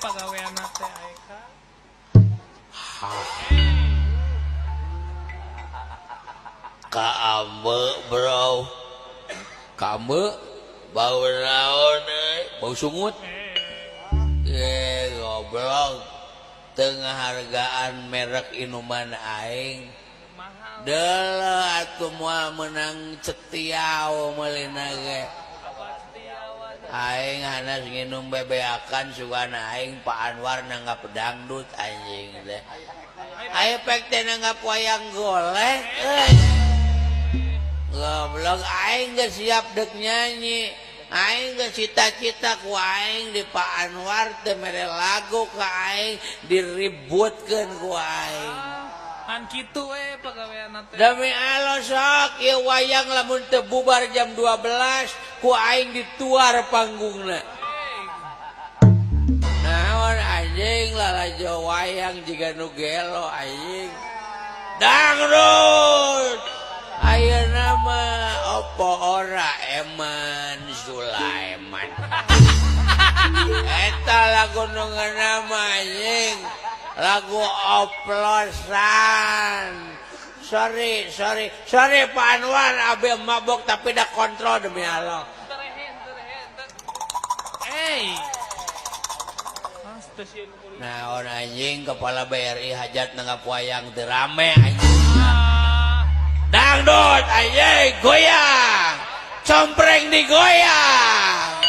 pagawean teh Aika. Kaambe bro. Kaambe bau naon bau sungut. Goblok. Tengah hargaan merek inuman aing. Dela atuh moal menang cetiau meulina ge. Aing hanas nginum bebeakan sugan aing Pak Anwar nanggap dangdut anjing teh. Aya pek teh nanggap wayang golek. Goblok aing geus siap deuk nyanyi. Aing geus cita-cita ku aing di Pak Anwar teh mere lagu ka aing diributkeun ku aing. Kan kitu we pagawean teh. Demi Allah sok ieu wayang lamun teu bubar jam 12 ku aing dituar panggungna. Naon anjing lalajo wayang jiga nu gelo anjing. Dangdut. Ayeuna mah opo ora Eman Sulaiman. Eta lagu nu nama anjing. Lagu oplosan. Sorry Pak Anwar abe mabok tapi dah kontrol demi Allah. Nah orang anjing kepala BRI hajat nanggap wayang teu rame anjing. Dangdut anjing goyang. Compreng digoyang.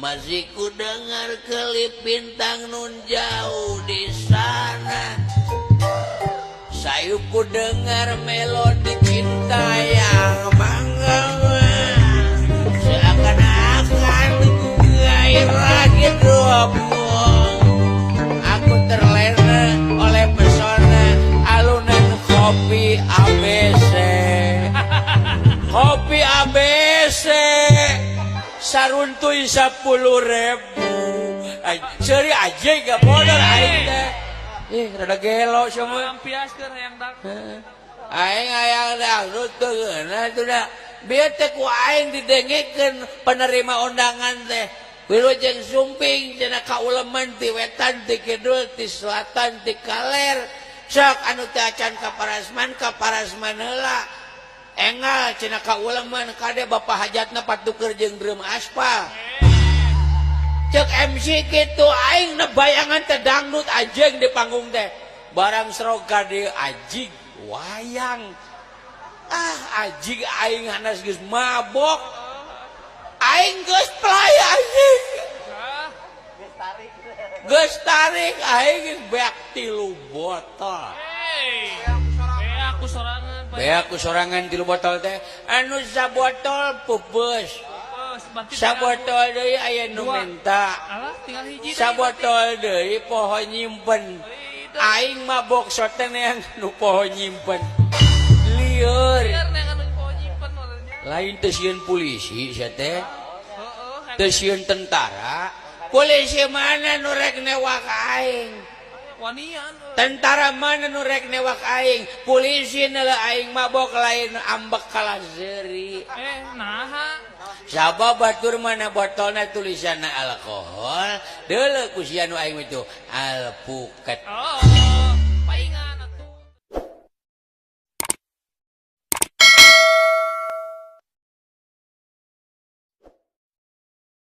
Masih ku dengar kelip bintang nun jauh di sana. Sayup ku dengar melodi cinta yang menggema. Seakan-akan gairah hidup. Aku terlena oleh pesona alunan kopi ABC. Kopi ABC. Saruntuy 10.000. Seri aja gak bodor aing teh. Rada gelo semua. Lampiaskeun hayang dak. Aing hayang dangdut teu geuna tuh da. Bieu teh ku aing didengkeun penerima undangan teh. Wilujeng sumping cenah kauleman ti wetan ti kidul ti selatan ti kaler. Sok anu teh acan ka parasman heula. Engal cenah kauleman kade bapak hajatna patuker jeung drum aspal. Cek MC kitu aing nebayangan teh dangdut anjing di panggung teh. Barang serog kade anjing wayang. Anjing aing hanas geus mabok. Aing geus play anjing. Geus tarik aing geus beak 3 botol. Aku sorangan. Beak ku sorangan 3 botol teh. Anu sabotol pupus. Sabotol deui aya nu minta. Alah tinggal hiji. Sabotol deui poho nyimpen. Aing mabok soten yang nu poho nyimpen. Lieur. Lain teu sieun polisi sia teh. Teu sieun tentara. Polisi mana nu rek newak aing? Wanian. Tentara mana nu rek newak aing? Polisi nela aing mabok lain ambek kalah zeuri. Naha? Sabab batur mana botolna tulisanna alkohol, deuleu ku sia nu aing itu alpukat.